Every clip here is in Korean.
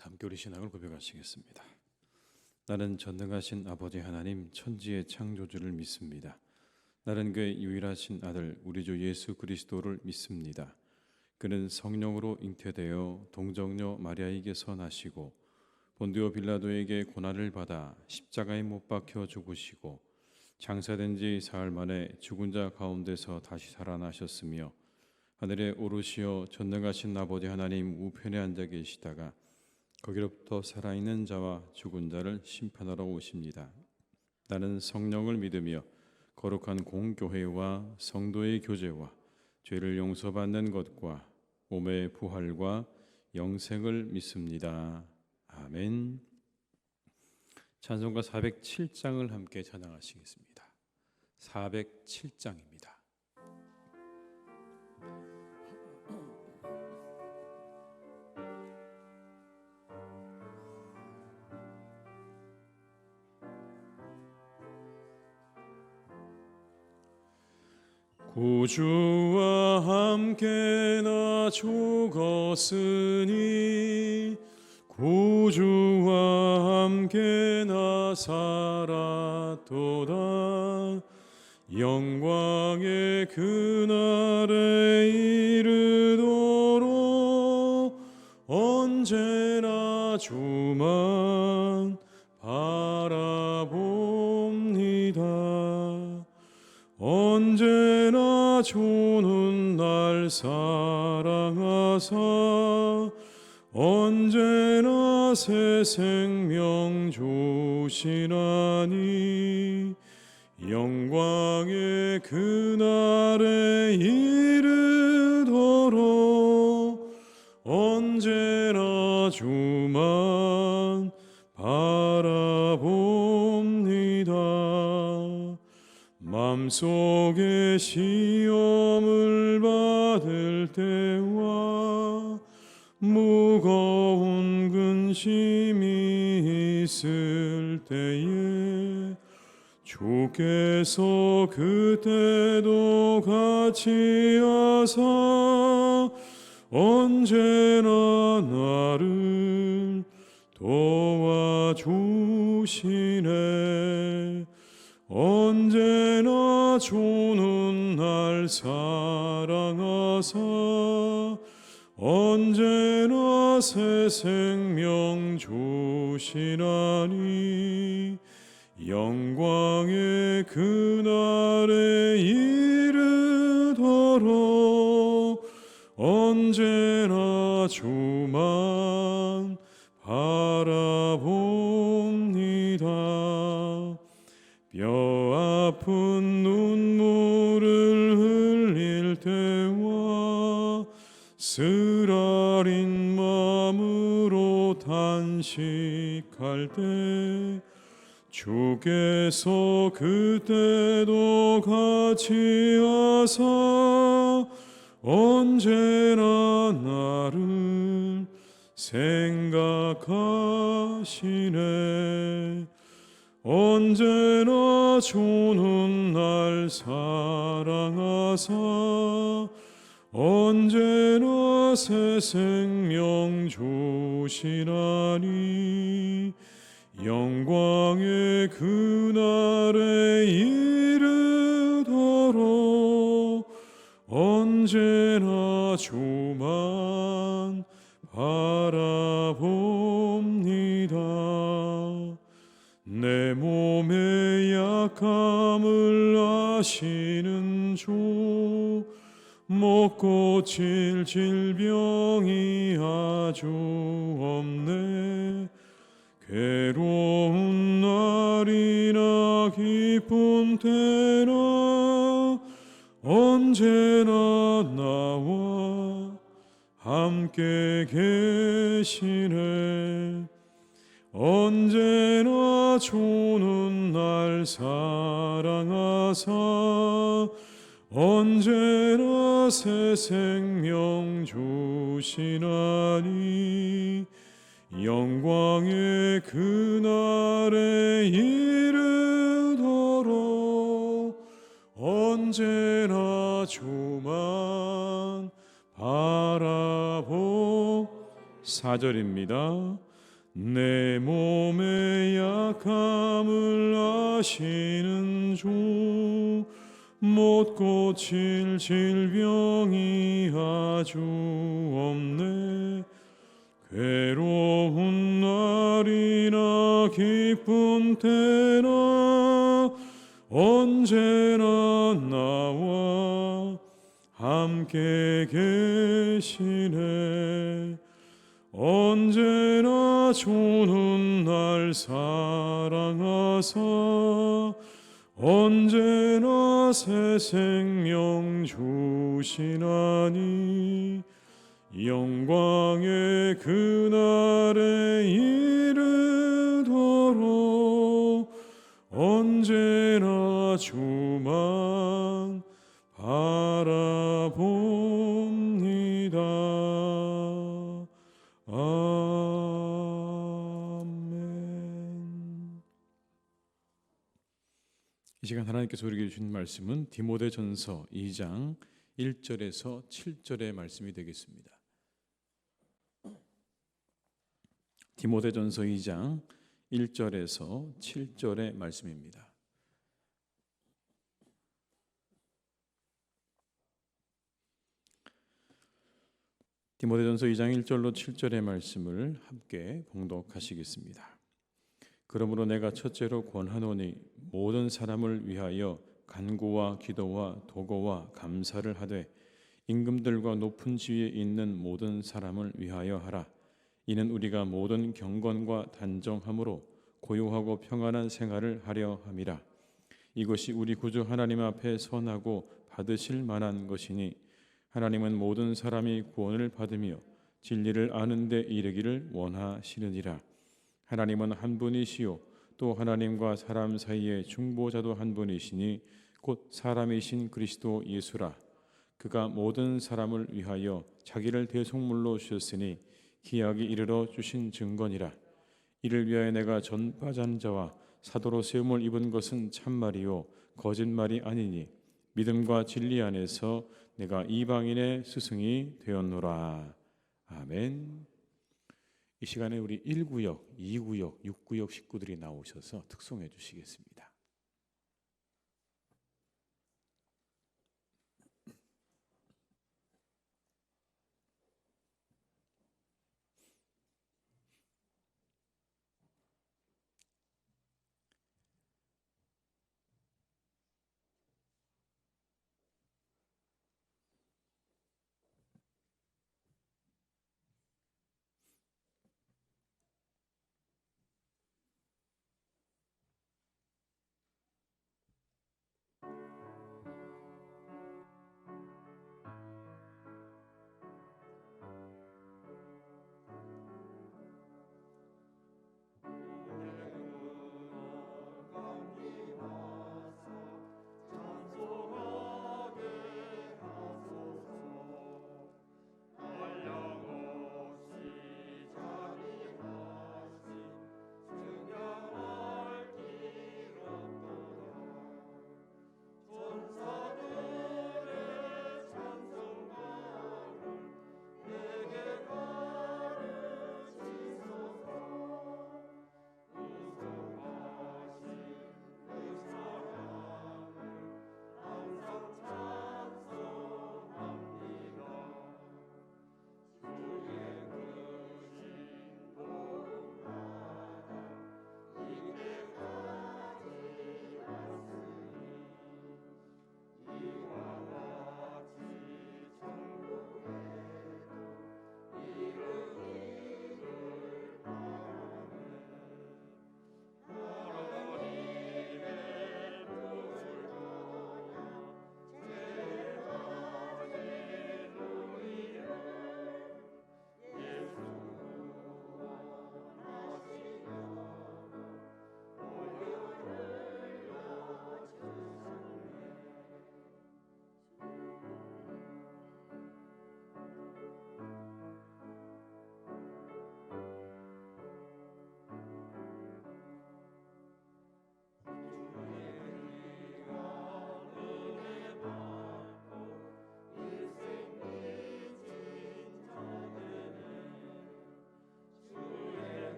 함께 우리 신앙을 고백하시겠습니다. 나는 전능하신 아버지 하나님 천지의 창조주를 믿습니다. 나는 그의 유일하신 아들 우리 주 예수 그리스도를 믿습니다. 그는 성령으로 잉태되어 동정녀 마리아에게서 나시고 본디오 빌라도에게 고난을 받아 십자가에 못 박혀 죽으시고 장사된 지 사흘 만에 죽은 자 가운데서 다시 살아나셨으며 하늘에 오르시어 전능하신 아버지 하나님 우편에 앉아 계시다가 거기로부터 살아있는 자와 죽은 자를 심판하러 오십니다. 나는 성령을 믿으며 거룩한 공교회와 성도의 교제와 죄를 용서받는 것과 몸의 부활과 영생을 믿습니다. 아멘. 찬송가 407장을 함께 찬양하시겠습니다. 407장입니다. 구주와 함께 나 죽었으니 구주와 함께 나 살았도다. 영광의 그날에 이르도록 언제나 주만 바라봅니다. 언제나 주는 날 사랑하사 언제나 새 생명 주시나니 영광의 그날에 이르도록 언제나 주만 바라봅니다. 맘속에 시험을 받을 때와 무거운 근심이 있을 때에 주께서 그때도 같이 하사 언제나 나를 도와주시네. 언제나 주는 날 사랑하사 언제나 새 생명 주시나니 영광의 그날에 이르도록 언제나 주만 바라봅니다. 뼈 아픈 눈물을 흘릴 때와 쓰라린 마음으로 탄식할 때 주께서 그때도 같이 하사 언제나 나를 생각하시네. 언제나 주는 날 사랑하사 언제나 새 생명 주시나니 영광의 그날에 이르도록 언제나 주만 바라봅니다. 내 몸의 약함을 아시는 주 못 고칠 질병이 아주 없네. 괴로운 날이나 기쁜 때나 언제나 나와 함께 계시네. 언제나 주는 날 사랑하사 언제나 새 생명 주시나니 영광의 그날에 이르도록 언제나 주만 바라보 4절입니다. 내 몸의 약함을 아시는 주, 못 고칠 질병이 아주 없네. 괴로운 날이나 기쁜 때나 언제나 나와 함께 계시네. 언제나 주는 날 사랑하사 언제나 새 생명 주시나니 영광의 그날에 이르도록 언제나 주만 바라봅니다. 아멘. 이 시간 하나님께서 우리에게 주신 말씀은 디모데전서 2장 1절에서 7절의 말씀이 되겠습니다. 디모데전서 2장 1절에서 7절의 말씀입니다. 디모데전서 2장 1절로 7절의 말씀을 함께 봉독하시겠습니다. 그러므로 내가 첫째로 권하노니 모든 사람을 위하여 간구와 기도와 도고와 감사를 하되 임금들과 높은 지위에 있는 모든 사람을 위하여 하라. 이는 우리가 모든 경건과 단정함으로 고요하고 평안한 생활을 하려 함이라. 이것이 우리 구주 하나님 앞에 선하고 받으실 만한 것이니 하나님은 모든 사람이 구원을 받으며 진리를 아는 데 이르기를 원하시느니라. 하나님은 한 분이시요 또 하나님과 사람 사이의 중보자도 한 분이시니 곧 사람이신 그리스도 예수라. 그가 모든 사람을 위하여 자기를 대속물로 주셨으니 기약이 이르러 주신 증거니라. 이를 위하여 내가 전파자는 자와 사도로 세움을 입은 것은 참말이요 거짓말이 아니니 믿음과 진리 안에서 내가 이방인의 스승이 되었노라. 아멘. 이 시간에 우리 1구역, 2구역, 6구역 식구들이 나오셔서 특송해 주시겠습니다.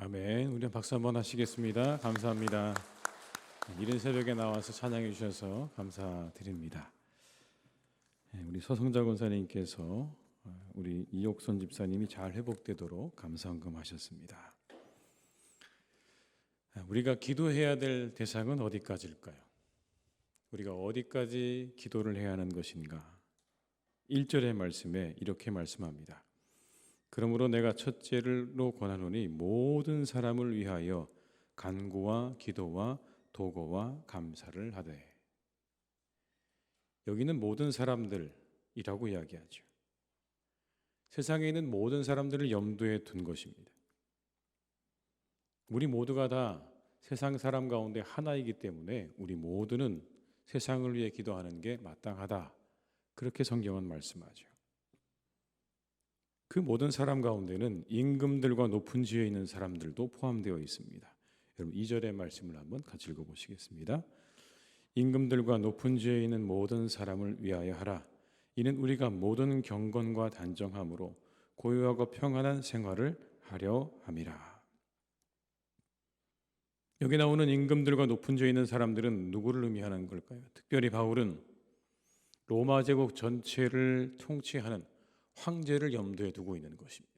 아멘. 우리 박수 한번 하시겠습니다. 감사합니다. 이른 새벽에 나와서 찬양해 주셔서 감사드립니다. 우리 서성자 권사님께서 우리 이옥선 집사님이 잘 회복되도록 감사헌금 하셨습니다. 우리가 기도해야 될 대상은 어디까지일까요? 우리가 어디까지 기도를 해야 하는 것인가? 1절의 말씀에 이렇게 말씀합니다. 그러므로 내가 첫째로 권하노니 모든 사람을 위하여 간구와 기도와 도고와 감사를 하되. 여기는 모든 사람들이라고 이야기하죠. 세상에 있는 모든 사람들을 염두에 둔 것입니다. 우리 모두가 다 세상 사람 가운데 하나이기 때문에 우리 모두는 세상을 위해 기도하는 게 마땅하다. 그렇게 성경은 말씀하죠. 그 모든 사람 가운데는 임금들과 높은 지위에 있는 사람들도 포함되어 있습니다. 여러분 2절의 말씀을 한번 같이 읽어보시겠습니다. 임금들과 높은 지위에 있는 모든 사람을 위하여 하라. 이는 우리가 모든 경건과 단정함으로 고요하고 평안한 생활을 하려 함이라. 여기 나오는 임금들과 높은 지위에 있는 사람들은 누구를 의미하는 걸까요? 특별히 바울은 로마 제국 전체를 통치하는 황제를 염두에 두고 있는 것입니다.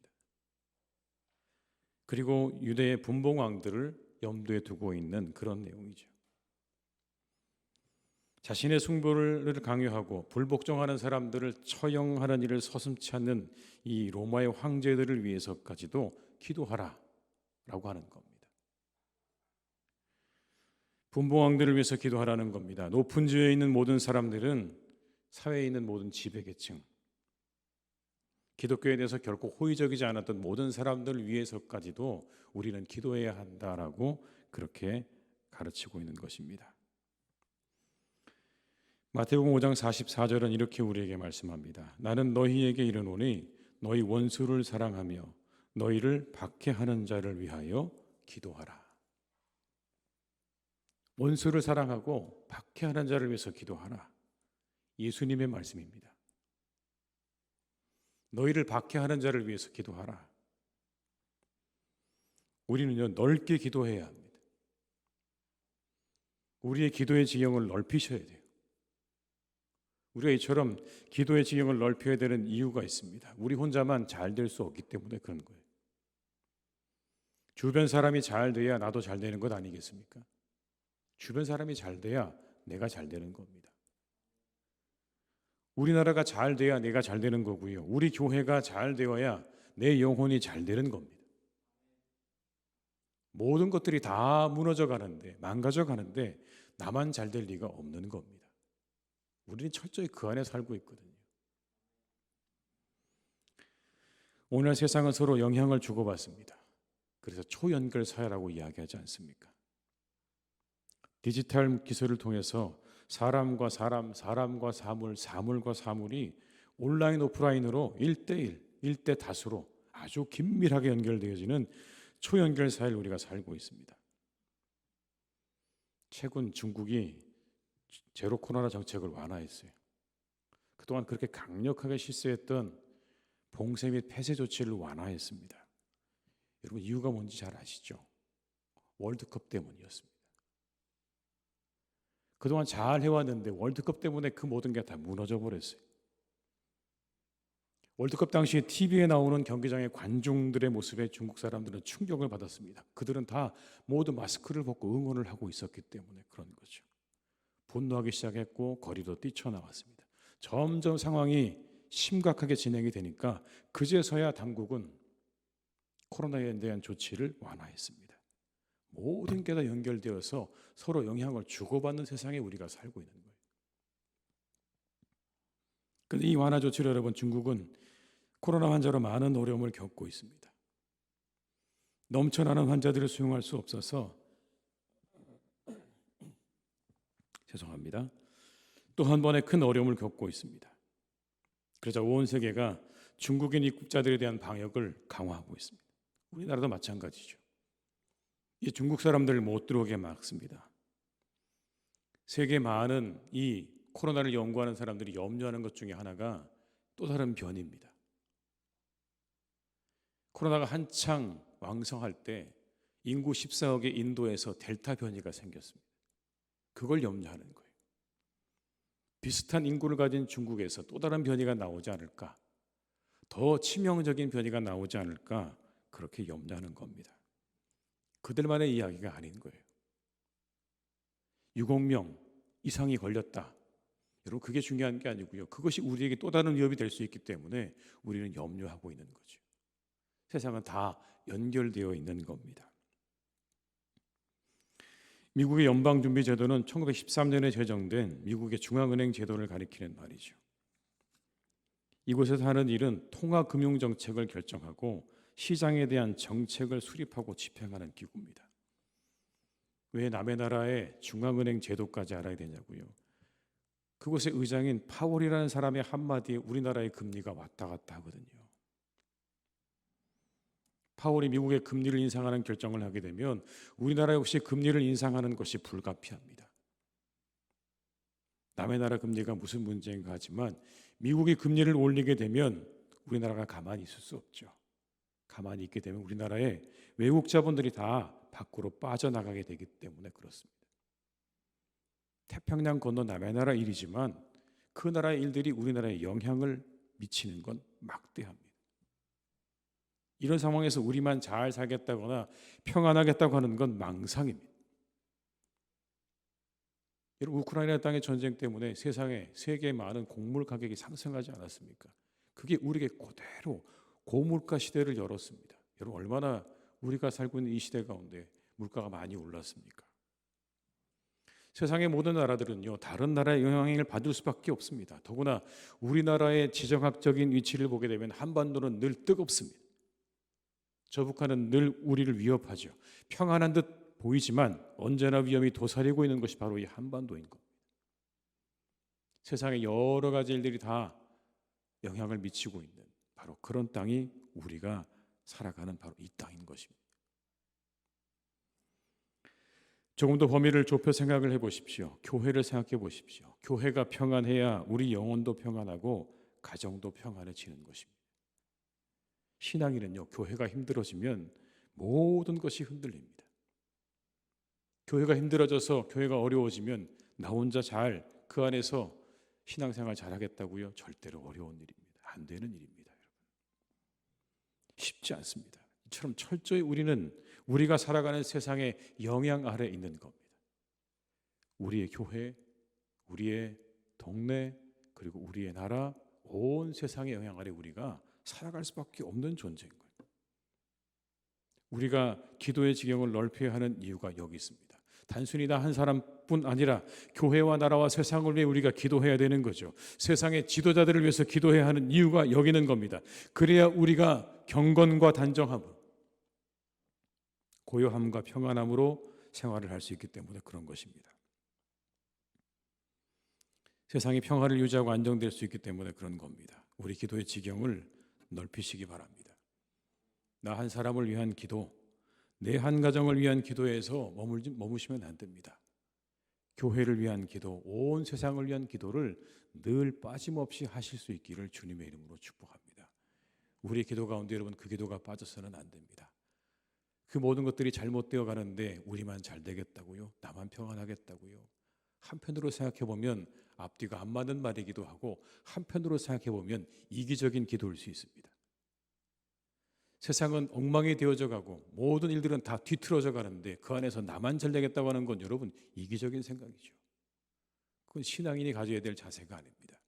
그리고 유대의 분봉왕들을 염두에 두고 있는 그런 내용이죠. 자신의 숭배를 강요하고 불복종하는 사람들을 처형하는 일을 서슴지 않는 이 로마의 황제들을 위해서까지도 기도하라라고 하는 겁니다. 분봉왕들을 위해서 기도하라는 겁니다. 높은 지위에 있는 모든 사람들은 사회에 있는 모든 지배계층, 기독교에 대해서 결코 호의적이지 않았던 모든 사람들을 위해서까지도 우리는 기도해야 한다라고 그렇게 가르치고 있는 것입니다. 마태복음 5장 44절은 이렇게 우리에게 말씀합니다. 나는 너희에게 이르노니 너희 원수를 사랑하며 너희를 박해하는 자를 위하여 기도하라. 원수를 사랑하고 박해하는 자를 위해서 기도하라. 예수님의 말씀입니다. 너희를 박해하는 자를 위해서 기도하라. 우리는요, 넓게 기도해야 합니다. 우리의 기도의 지경을 넓히셔야 돼요. 우리가 이처럼 기도의 지경을 넓혀야 되는 이유가 있습니다. 우리 혼자만 잘 될 수 없기 때문에 그런 거예요. 주변 사람이 잘 돼야 나도 잘 되는 것 아니겠습니까? 주변 사람이 잘 돼야 내가 잘 되는 겁니다. 우리나라가 잘 돼야 내가 잘 되는 거고요. 우리 교회가 잘 되어야 내 영혼이 잘 되는 겁니다. 모든 것들이 다 무너져 가는데, 망가져 가는데 나만 잘 될 리가 없는 겁니다. 우리는 철저히 그 안에 살고 있거든요. 오늘 세상은 서로 영향을 주고받습니다. 그래서 초연결 사회라고 이야기하지 않습니까? 디지털 기술을 통해서 사람과 사람, 사람과 사물, 사물과 사물이 온라인, 오프라인으로 1대1, 1대 다수로 아주 긴밀하게 연결되어지는 초연결 사회를 우리가 살고 있습니다. 최근 중국이 제로 코로나 정책을 완화했어요. 그동안 그렇게 강력하게 실시했던 봉쇄 및 폐쇄 조치를 완화했습니다. 여러분 이유가 뭔지 잘 아시죠? 월드컵 때문이었습니다. 그동안 잘 해왔는데 월드컵 때문에 그 모든 게 다 무너져 버렸어요. 월드컵 당시에 TV에 나오는 경기장의 관중들의 모습에 중국 사람들은 충격을 받았습니다. 그들은 다 모두 마스크를 벗고 응원을 하고 있었기 때문에 그런 거죠. 분노하기 시작했고 거리로 뛰쳐나왔습니다. 점점 상황이 심각하게 진행이 되니까 그제서야 당국은 코로나에 대한 조치를 완화했습니다. 모든 게 다 연결되어서 서로 영향을 주고받는 세상에 우리가 살고 있는 거예요. 그런데 이 완화 조치를 여러분 중국은 코로나 환자로 많은 어려움을 겪고 있습니다. 넘쳐나는 환자들을 수용할 수 없어서 죄송합니다. 또 한 번의 큰 어려움을 겪고 있습니다. 그러자 온 세계가 중국인 입국자들에 대한 방역을 강화하고 있습니다. 우리나라도 마찬가지죠. 이 중국 사람들을 못 들어오게 막습니다. 세계 많은 이 코로나를 연구하는 사람들이 염려하는 것 중에 하나가 또 다른 변이입니다. 코로나가 한창 왕성할 때 인구 14억의 인도에서 델타 변이가 생겼습니다. 그걸 염려하는 거예요. 비슷한 인구를 가진 중국에서 또 다른 변이가 나오지 않을까, 더 치명적인 변이가 나오지 않을까, 그렇게 염려하는 겁니다. 그들만의 이야기가 아닌 거예요. 6억 명 이상이 걸렸다. 여러분, 그게 중요한 게 아니고요. 그것이 우리에게 또 다른 위협이 될 수 있기 때문에 우리는 염려하고 있는 거죠. 세상은 다 연결되어 있는 겁니다. 미국의 연방준비제도는 1913년에 제정된 미국의 중앙은행 제도를 가리키는 말이죠. 이곳에서 하는 일은 통화금융정책을 결정하고 시장에 대한 정책을 수립하고 집행하는 기구입니다. 왜 남의 나라의 중앙은행 제도까지 알아야 되냐고요? 그곳의 의장인 파월이라는 사람의 한마디에 우리나라의 금리가 왔다 갔다 하거든요. 파월이 미국의 금리를 인상하는 결정을 하게 되면 우리나라 역시 금리를 인상하는 것이 불가피합니다. 남의 나라 금리가 무슨 문제인가 하지만 미국이 금리를 올리게 되면 우리나라가 가만히 있을 수 없죠. 가만히 있게 되면 우리나라의 외국 자본들이 다 밖으로 빠져나가게 되기 때문에 그렇습니다. 태평양 건너 남의 나라 일이지만 그 나라의 일들이 우리나라에 영향을 미치는 건 막대합니다. 이런 상황에서 우리만 잘 살겠다거나 평안하겠다고 하는 건 망상입니다. 여러분, 우크라이나 땅의 전쟁 때문에 세상에 세계의 많은 곡물 가격이 상승하지 않았습니까? 그게 우리에게 그대로 고물가 시대를 열었습니다. 여러분, 얼마나 우리가 살고 있는 이 시대 가운데 물가가 많이 올랐습니까? 세상의 모든 나라들은요, 다른 나라의 영향을 받을 수밖에 없습니다. 더구나 우리나라의 지정학적인 위치를 보게 되면 한반도는 늘 뜨겁습니다. 저 북한은 늘 우리를 위협하죠. 평안한 듯 보이지만 언제나 위험이 도사리고 있는 것이 바로 이 한반도인 겁니다. 세상의 여러 가지 일들이 다 영향을 미치고 있는 바로 그런 땅이 우리가 살아가는 바로 이 땅인 것입니다. 조금 더 범위를 좁혀 생각을 해보십시오. 교회를 생각해 보십시오. 교회가 평안해야 우리 영혼도 평안하고 가정도 평안해지는 것입니다. 신앙인은요, 교회가 힘들어지면 모든 것이 흔들립니다. 교회가 힘들어져서 교회가 어려워지면 나 혼자 잘 그 안에서 신앙생활 잘하겠다고요? 절대로 어려운 일입니다. 안 되는 일입니다. 여러분. 쉽지 않습니다. 이처럼 철저히 우리는 우리가 살아가는 세상의 영향 아래 있는 겁니다. 우리의 교회, 우리의 동네, 그리고 우리의 나라, 온 세상의 영향 아래 우리가 살아갈 수밖에 없는 존재인 거예요. 우리가 기도의 지경을 넓혀야 하는 이유가 여기 있습니다. 단순히 나 한 사람뿐 아니라 교회와 나라와 세상을 위해 우리가 기도해야 되는 거죠. 세상의 지도자들을 위해서 기도해야 하는 이유가 여기 있는 겁니다. 그래야 우리가 경건과 단정함, 고요함과 평안함으로 생활을 할 수 있기 때문에 그런 것입니다. 세상이 평화를 유지하고 안정될 수 있기 때문에 그런 겁니다. 우리 기도의 지경을 넓히시기 바랍니다. 나 한 사람을 위한 기도, 내 한 가정을 위한 기도에서 머무시면 안 됩니다. 교회를 위한 기도, 온 세상을 위한 기도를 늘 빠짐없이 하실 수 있기를 주님의 이름으로 축복합니다. 우리 기도 가운데 여러분, 그 기도가 빠져서는 안 됩니다. 그 모든 것들이 잘못되어 가는데 우리만 잘 되겠다고요? 나만 평안하겠다고요? 한편으로 생각해 보면 앞뒤가 안 맞는 말이기도 하고 한편으로 생각해 보면 이기적인 기도일 수 있습니다. 세상은 엉망이 되어져 가고 모든 일들은 다 뒤틀어져 가는데 그 안에서 나만 잘 되겠다고 하는 건 여러분 이기적인 생각이죠. 그건 신앙인이 가져야 될 자세가 아닙니다.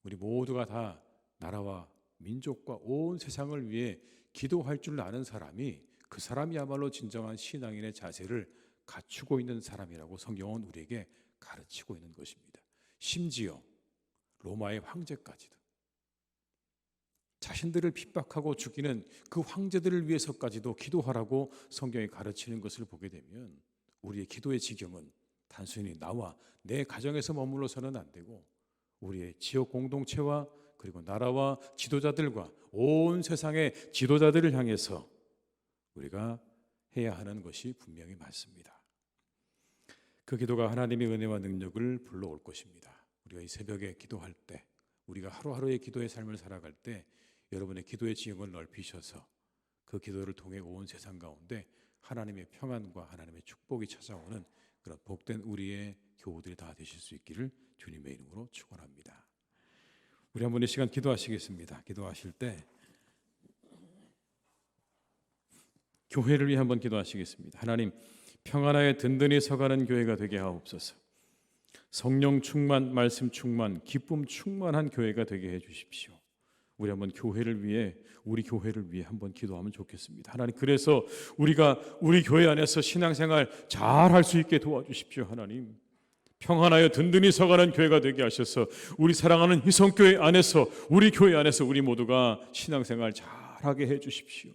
우리 모두가 다 나라와 민족과 온 세상을 위해 기도할 줄 아는 사람이 그 사람이야말로 진정한 신앙인의 자세를 갖추고 있는 사람이라고 성경은 우리에게 가르치고 있는 것입니다. 심지어 로마의 황제까지도 자신들을 핍박하고 죽이는 그 황제들을 위해서까지도 기도하라고 성경이 가르치는 것을 보게 되면 우리의 기도의 지경은 단순히 나와 내 가정에서 머물러서는 안 되고 우리의 지역 공동체와 그리고 나라와 지도자들과 온 세상의 지도자들을 향해서 우리가 해야 하는 것이 분명히 맞습니다. 그 기도가 하나님의 은혜와 능력을 불러올 것입니다. 우리가 이 새벽에 기도할 때, 우리가 하루하루의 기도의 삶을 살아갈 때 여러분의 기도의 지형을 넓히셔서 그 기도를 통해 온 세상 가운데 하나님의 평안과 하나님의 축복이 찾아오는 그런 복된 우리의 교우들이 다 되실 수 있기를 주님의 이름으로 축원합니다. 우리 한번 이 시간 기도하시겠습니다. 기도하실 때 교회를 위해 한번 기도하시겠습니다. 하나님, 평안하에 든든히 서가는 교회가 되게 하옵소서. 성령 충만, 말씀 충만, 기쁨 충만한 교회가 되게 해 주십시오. 우리 한번 교회를 위해, 우리 교회를 위해 한번 기도하면 좋겠습니다. 하나님, 그래서 우리가 우리 교회 안에서 신앙생활 잘 할 수 있게 도와주십시오. 하나님, 평안하여 든든히 서가는 교회가 되게 하셔서 우리 사랑하는 희성교회 안에서, 우리 교회 안에서 우리 모두가 신앙생활 잘하게 해 주십시오.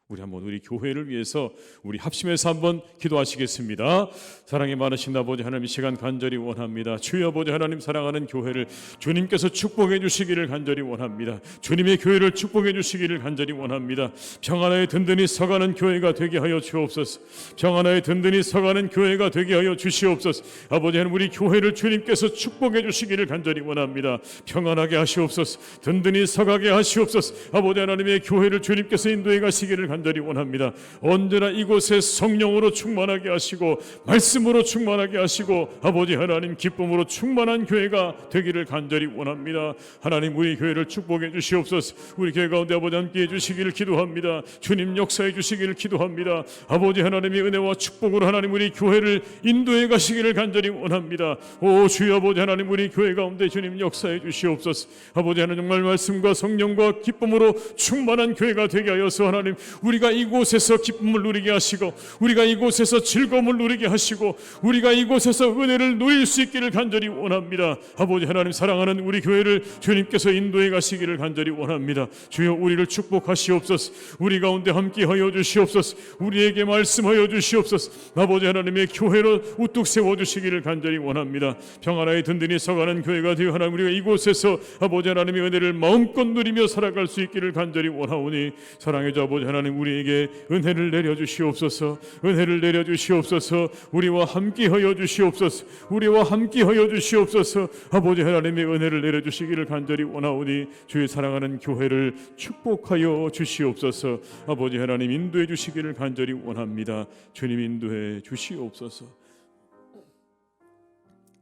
우리 한번 우리 교회를 위해서 우리 합심해서 한번 기도하시겠습니다. 사랑이 많으신 아버지 하나님, 이 시간 간절히 원합니다. 주여 아버지 하나님, 사랑하는 교회를 주님께서 축복해 주시기를 간절히 원합니다. 주님의 교회를 축복해 주시기를 간절히 원합니다. 평안하에 든든히 서가는 교회가 되게 하여 주옵소서. 평안하에 든든히 서가는 교회가 되게 하여 주시옵소서. 아버지 하나님, 우리 교회를 주님께서 축복해 주시기를 간절히 원합니다. 평안하게 하시옵소서. 든든히 서가게 하시옵소서. 아버지 하나님의 교회를 주님께서 인도해 가시기를 간절히 원합니다. 언제나 이곳에 성령으로 충만하게 하시고 말씀으로 충만하게 하시고 아버지 하나님 기쁨으로 충만한 교회가 되기를 간절히 원합니다. 하나님, 우리 교회를 축복해 주시옵소서. 우리 교회 가운데 아버지 함께해 주시기를 기도합니다. 주님 역사해 주시기를 기도합니다. 아버지 하나님의 은혜와 축복으로 하나님 우리 교회를 인도해 가시기를 간절히 원합니다. 오 주여 아버지 하나님, 우리 교회 가운데 주님 역사해 주시옵소서. 아버지 하나님, 정말 말씀과 성령과 기쁨으로 충만한 교회가 되게 하여서 하나님 우리가 이곳에서 기쁨을 누리게 하시고 우리가 이곳에서 즐거움을 누리게 하시고 우리가 이곳에서 은혜를 누릴 수 있기를 간절히 원합니다. 아버지 하나님, 사랑하는 우리 교회를 주님께서 인도해 가시기를 간절히 원합니다. 주여 우리를 축복하시옵소서. 우리 가운데 함께하여 주시옵소서. 우리에게 말씀하여 주시옵소서. 아버지 하나님의 교회로 우뚝 세워주시기를 간절히 원합니다. 평안하에 든든히 서가는 교회가 되어 하나님 우리가 이곳에서 아버지 하나님의 은혜를 마음껏 누리며 살아갈 수 있기를 간절히 원하오니 사랑해 주 아버지 하나님, 우리에게 은혜를 내려주시옵소서. 은혜를 내려주시옵소서. 우리와 함께하여 주시옵소서. 우리와 함께하여 주시옵소서. 아버지 하나님의 은혜를 내려주시기를 간절히 원하오니 주의 사랑하는 교회를 축복하여 주시옵소서. 아버지 하나님, 인도해 주시기를 간절히 원합니다. 주님 인도해 주시옵소서.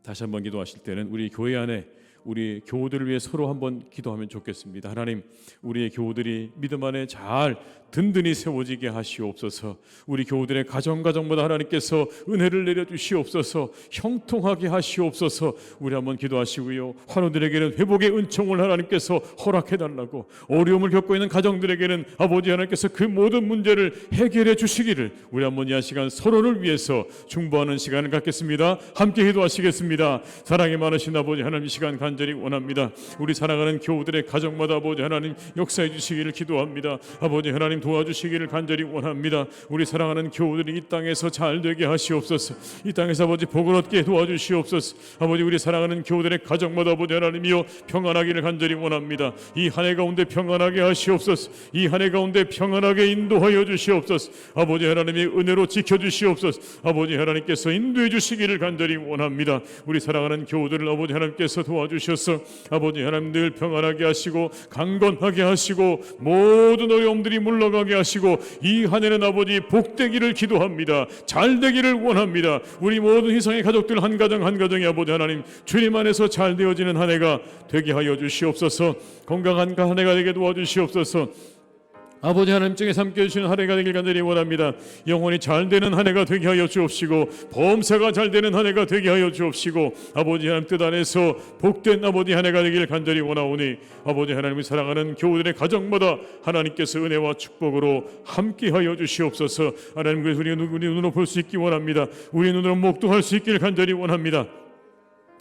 다시 한번 기도하실 때는 우리 교회 안에 우리 교우들을 위해 서로 한번 기도하면 좋겠습니다. 하나님, 우리의 교우들이 믿음 안에 잘 든든히 세워지게 하시옵소서. 우리 교우들의 가정마다 하나님께서 은혜를 내려주시옵소서. 형통하게 하시옵소서. 우리 한번 기도하시고요, 환우들에게는 회복의 은총을 하나님께서 허락해달라고, 어려움을 겪고 있는 가정들에게는 아버지 하나님께서 그 모든 문제를 해결해 주시기를 우리 한번 이 시간 서로를 위해서 중보하는 시간을 갖겠습니다. 함께 기도하시겠습니다. 사랑이 많으신 아버지 하나님, 이 시간 간절히 원합니다. 우리 사랑하는 교우들의 가정마다 아버지 하나님 역사해 주시기를 기도합니다. 아버지 하나님 도와주시기를 간절히 원합니다. 우리 사랑하는 교우들이 이 땅에서 잘 되게 하시옵소서. 이 땅에서 아버지 복을 얻게 도와주시옵소서. 아버지, 우리 사랑하는 교우들의 가정마다 아버지 하나님이여 평안하기를 간절히 원합니다. 이 한 해 가운데 평안하게 하시옵소서. 이 한 해 가운데 평안하게 인도하여 주시옵소서. 아버지 하나님의 은혜로 지켜주시옵소서. 아버지 하나님께서 인도해 주시기를 간절히 원합니다. 우리 사랑하는 교우들을 아버지 하나님께서 도와주셔서 아버지 하나님 늘 평안하게 하시고 강건하게 하시고 모든 어려움들이 물러가게 하시고 이 한 해는 아버지 복되기를 기도합니다. 잘 되기를 원합니다. 우리 모든 희성의 가족들 한 가정 한 가정이 아버지 하나님 주님 안에서 잘 되어지는 한 해가 되게 하여 주시옵소서. 건강한 한 해가 되게 도와주시옵소서. 아버지 하나님 중에 함께 해주시는 한 해가 되길 간절히 원합니다. 영혼이 잘 되는 한 해가 되게 하여 주옵시고 범사가 잘 되는 한 해가 되게 하여 주옵시고 아버지 하나님 뜻 안에서 복된 아버지 한 해가 되길 간절히 원하오니 아버지 하나님을 사랑하는 교우들의 가정마다 하나님께서 은혜와 축복으로 함께 하여 주시옵소서. 하나님, 그래서 우리 눈으로 볼 수 있기 원합니다. 우리 눈으로 목도할 수 있기를 간절히 원합니다.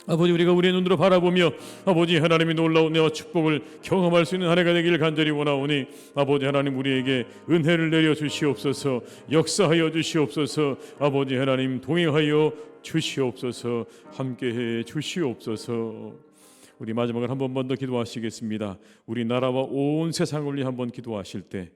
아버지, 우리가 우리의 눈으로 바라보며 아버지 하나님의 놀라운 은혜와 축복을 경험할 수 있는 한 해가 되기를 간절히 원하오니 아버지 하나님 우리에게 은혜를 내려 주시옵소서. 역사하여 주시옵소서. 아버지 하나님 동행하여 주시옵소서. 함께해 주시옵소서. 우리 마지막으로 한 번만 더 기도하시겠습니다. 우리 나라와 온 세상을 위해 한번 기도하실 때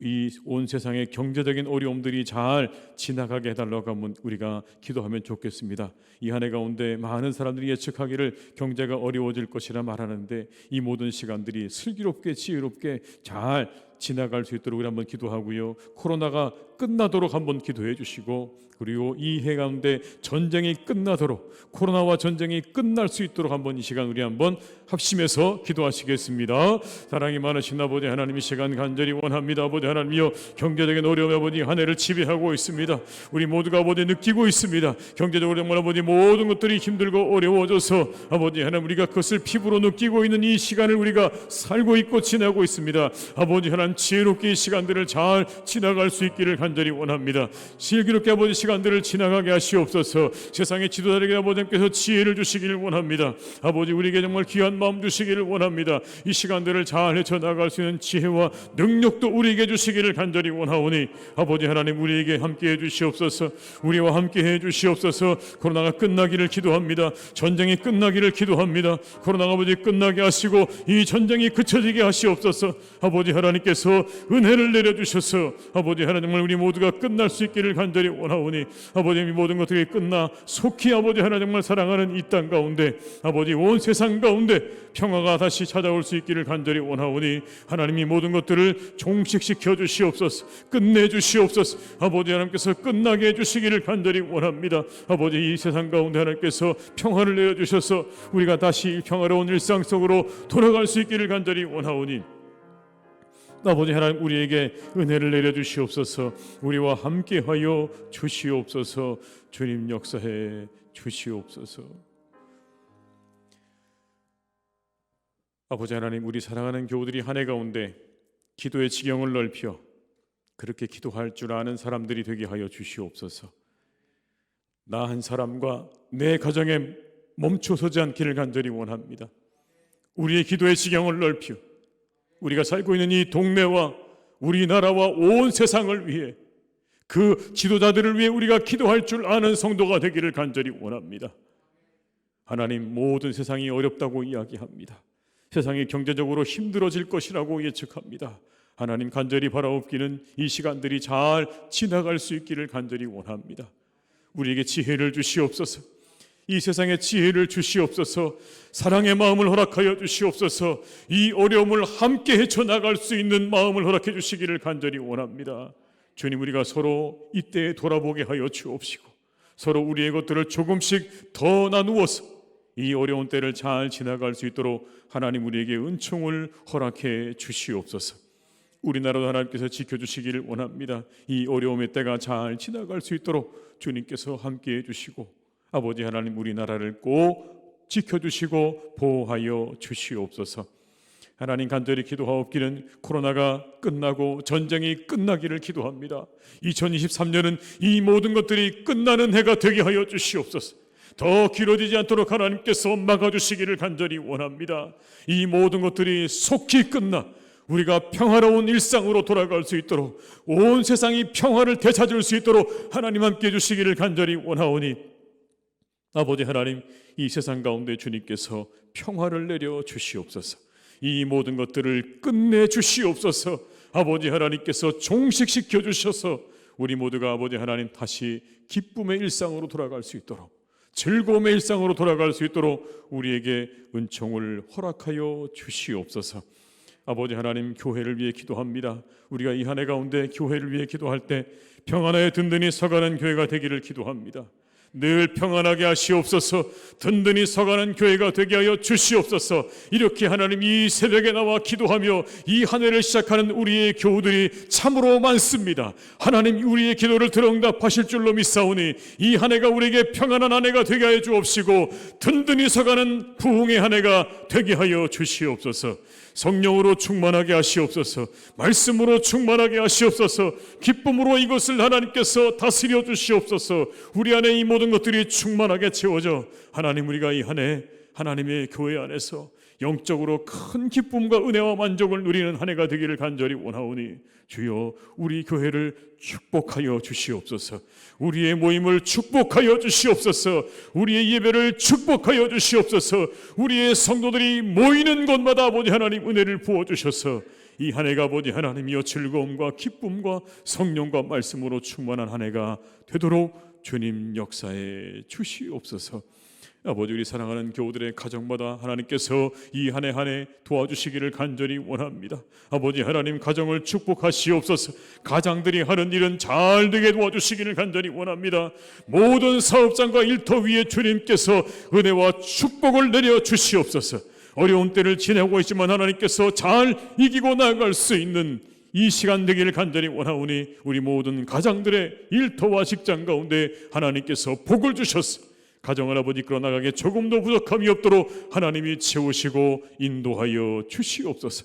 이 온 세상의 경제적인 어려움들이 잘 지나가게 해달라고 한번 우리가 기도하면 좋겠습니다. 이 한 해 가운데 많은 사람들이 예측하기를 경제가 어려워질 것이라 말하는데 이 모든 시간들이 슬기롭게 지혜롭게 잘 지나갈 수 있도록 우리 한번 기도하고요. 코로나가 끝나도록 한번 기도해 주시고, 그리고 이 해 가운데 전쟁이 끝나도록, 코로나와 전쟁이 끝날 수 있도록 한번 이 시간 우리 한번 합심해서 기도하시겠습니다. 사랑이 많으신 아버지 하나님, 이 시간 간절히 원합니다. 아버지 하나님이여, 경제적인 어려움이 아버지 한 해를 지배하고 있습니다. 우리 모두가 아버지 느끼고 있습니다. 경제적으로 정말 아버지 모든 것들이 힘들고 어려워져서 아버지 하나님, 우리가 그것을 피부로 느끼고 있는 이 시간을 우리가 살고 있고 지나고 있습니다. 아버지 하나님, 지혜롭게 이 시간들을 잘 지나갈 수 있기를 간절히 원합니다. 슬기롭게 아버지 시간들을 지나가게 하시옵소서. 세상의 지도자에게 아버지께서 지혜를 주시기를 원합니다. 아버지, 우리에게 정말 귀한 마음 주시기를 원합니다. 이 시간들을 잘 헤쳐나갈 수 있는 지혜와 능력도 우리에게 주시기를 간절히 원하오니 아버지 하나님, 우리에게 함께해 주시옵소서. 우리와 함께해 주시옵소서. 코로나가 끝나기를 기도합니다. 전쟁이 끝나기를 기도합니다. 코로나가 아버지 끝나게 하시고 이 전쟁이 그쳐지게 하시옵소서. 아버지 하나님께서 은혜를 내려주셔서 아버지 하나님, 정말 우리 모두가 끝날 수 있기를 간절히 원하오니 아버지, 이 모든 것들이 끝나 속히 아버지 하나님 정말 사랑하는 이 땅 가운데, 아버지 온 세상 가운데 평화가 다시 찾아올 수 있기를 간절히 원하오니 하나님이 모든 것들을 종식시켜 주시옵소서. 끝내 주시옵소서. 아버지 하나님께서 끝나게 해주시기를 간절히 원합니다. 아버지, 이 세상 가운데 하나님께서 평화를 내려주셔서 우리가 다시 평화로운 일상 속으로 돌아갈 수 있기를 간절히 원하오니 아버지 하나님, 우리에게 은혜를 내려주시옵소서. 우리와 함께하여 주시옵소서. 주님 역사해 주시옵소서. 아버지 하나님, 우리 사랑하는 교우들이 한 해 가운데 기도의 지경을 넓혀 그렇게 기도할 줄 아는 사람들이 되게 하여 주시옵소서. 나 한 사람과 내 가정에 멈춰서지 않기를 간절히 원합니다. 우리의 기도의 지경을 넓혀 우리가 살고 있는 이 동네와 우리나라와 온 세상을 위해, 그 지도자들을 위해 우리가 기도할 줄 아는 성도가 되기를 간절히 원합니다. 하나님, 모든 세상이 어렵다고 이야기합니다. 세상이 경제적으로 힘들어질 것이라고 예측합니다. 하나님, 간절히 바라옵기는 이 시간들이 잘 지나갈 수 있기를 간절히 원합니다. 우리에게 지혜를 주시옵소서. 이 세상에 지혜를 주시옵소서. 사랑의 마음을 허락하여 주시옵소서. 이 어려움을 함께 헤쳐나갈 수 있는 마음을 허락해 주시기를 간절히 원합니다. 주님, 우리가 서로 이때에 돌아보게 하여 주옵시고 서로 우리의 것들을 조금씩 더 나누어서 이 어려운 때를 잘 지나갈 수 있도록 하나님, 우리에게 은총을 허락해 주시옵소서. 우리나라도 하나님께서 지켜주시기를 원합니다. 이 어려움의 때가 잘 지나갈 수 있도록 주님께서 함께해 주시고 아버지 하나님, 우리나라를 꼭 지켜주시고 보호하여 주시옵소서. 하나님, 간절히 기도하옵기는 코로나가 끝나고 전쟁이 끝나기를 기도합니다. 2023년은 이 모든 것들이 끝나는 해가 되게 하여 주시옵소서. 더 길어지지 않도록 하나님께서 막아주시기를 간절히 원합니다. 이 모든 것들이 속히 끝나 우리가 평화로운 일상으로 돌아갈 수 있도록, 온 세상이 평화를 되찾을 수 있도록 하나님 함께 해주시기를 간절히 원하오니 아버지 하나님, 이 세상 가운데 주님께서 평화를 내려 주시옵소서. 이 모든 것들을 끝내 주시옵소서. 아버지 하나님께서 종식시켜 주셔서 우리 모두가 아버지 하나님 다시 기쁨의 일상으로 돌아갈 수 있도록, 즐거움의 일상으로 돌아갈 수 있도록 우리에게 은총을 허락하여 주시옵소서. 아버지 하나님, 교회를 위해 기도합니다. 우리가 이 한 해 가운데 교회를 위해 기도할 때 평안하에 든든히 서가는 교회가 되기를 기도합니다. 늘 평안하게 하시옵소서. 든든히 서가는 교회가 되게 하여 주시옵소서. 이렇게 하나님, 이 새벽에 나와 기도하며 이 한 해를 시작하는 우리의 교우들이 참으로 많습니다. 하나님, 우리의 기도를 들어응답하실 줄로 믿사오니 이 한 해가 우리에게 평안한 한 해가 되게 하여 주옵시고 든든히 서가는 부흥의 한 해가 되게 하여 주시옵소서. 성령으로 충만하게 하시옵소서. 말씀으로 충만하게 하시옵소서. 기쁨으로 이것을 하나님께서 다스려 주시옵소서. 우리 안에 이 모든 것들이 충만하게 채워져 하나님, 우리가 이 한 해 하나님의 교회 안에서 영적으로 큰 기쁨과 은혜와 만족을 누리는 한 해가 되기를 간절히 원하오니 주여, 우리 교회를 축복하여 주시옵소서. 우리의 모임을 축복하여 주시옵소서. 우리의 예배를 축복하여 주시옵소서. 우리의 성도들이 모이는 곳마다 아버지 하나님 은혜를 부어주셔서 이 한 해가 아버지 하나님이여 즐거움과 기쁨과 성령과 말씀으로 충만한 한 해가 되도록 주님 역사해 주시옵소서. 아버지, 우리 사랑하는 교우들의 가정마다 하나님께서 이 한 해 한 해 도와주시기를 간절히 원합니다. 아버지 하나님, 가정을 축복하시옵소서. 가장들이 하는 일은 잘 되게 도와주시기를 간절히 원합니다. 모든 사업장과 일터 위에 주님께서 은혜와 축복을 내려 주시옵소서. 어려운 때를 지내고 있지만 하나님께서 잘 이기고 나아갈 수 있는 이 시간 되기를 간절히 원하오니 우리 모든 가장들의 일터와 직장 가운데 하나님께서 복을 주셔서 가정을 아버지 끌어나가게 조금도 부족함이 없도록 하나님이 채우시고 인도하여 주시옵소서.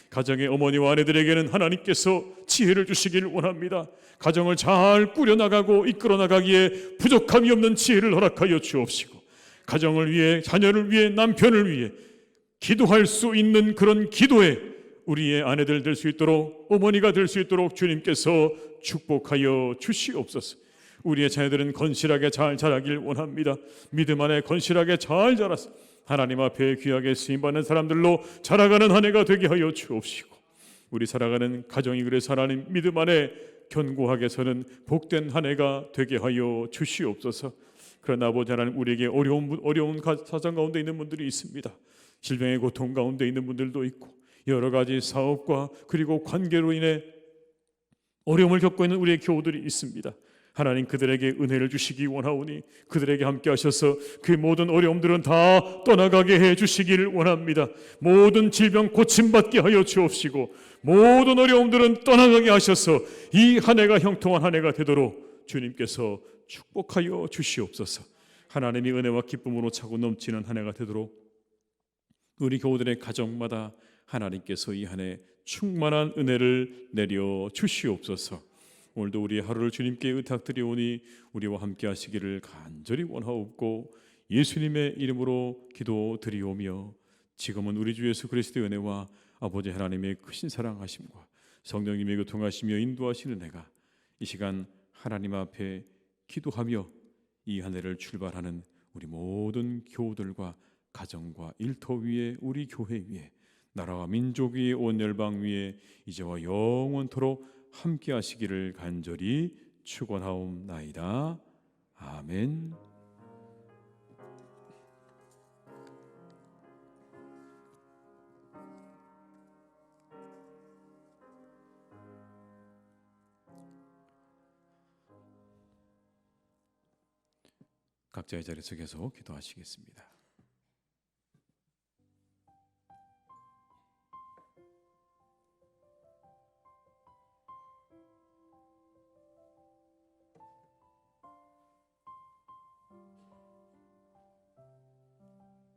가정의 어머니와 아내들에게는 하나님께서 지혜를 주시기를 원합니다. 가정을 잘 꾸려나가고 이끌어나가기에 부족함이 없는 지혜를 허락하여 주옵시고, 가정을 위해, 자녀를 위해, 남편을 위해 기도할 수 있는 그런 기도에 우리의 아내들 될 수 있도록, 어머니가 될 수 있도록 주님께서 축복하여 주시옵소서. 우리의 자녀들은 건실하게 잘 자라길 원합니다. 믿음 안에 건실하게 잘 자라서 하나님 앞에 귀하게 쓰임받는 사람들로 자라가는 한 해가 되게 하여 주옵시고, 우리 살아가는 가정이 그래서 하나님 믿음 안에 견고하게 서는 복된 한 해가 되게 하여 주시옵소서. 그러나 아버지 하나님, 우리에게 어려운 사정 가운데 있는 분들이 있습니다. 질병의 고통 가운데 있는 분들도 있고, 여러 가지 사업과 그리고 관계로 인해 어려움을 겪고 있는 우리의 교우들이 있습니다. 하나님, 그들에게 은혜를 주시기 원하오니 그들에게 함께 하셔서 그 모든 어려움들은 다 떠나가게 해 주시기를 원합니다. 모든 질병 고침받게 하여 주옵시고, 모든 어려움들은 떠나가게 하셔서 이 한 해가 형통한 한 해가 되도록 주님께서 축복하여 주시옵소서. 하나님이 은혜와 기쁨으로 차고 넘치는 한 해가 되도록 우리 교우들의 가정마다 하나님께서 이 한 해 충만한 은혜를 내려 주시옵소서. 오늘도 우리의 하루를 주님께 의탁드리오니 우리와 함께 하시기를 간절히 원하옵고 예수님의 이름으로 기도드리오며, 지금은 우리 주 예수 그리스도의 은혜와 아버지 하나님의 크신 사랑하심과 성령님의 교통하시며 인도하시는 은혜가 이 시간 하나님 앞에 기도하며 이 한 해를 출발하는 우리 모든 교우들과 가정과 일터 위에, 우리 교회 위에, 나라와 민족 위에, 온 열방 위에 이제와 영원토록 함께 하시기를 간절히 축원하옵나이다. 아멘. 각자의 자리에서 계속 기도하시겠습니다.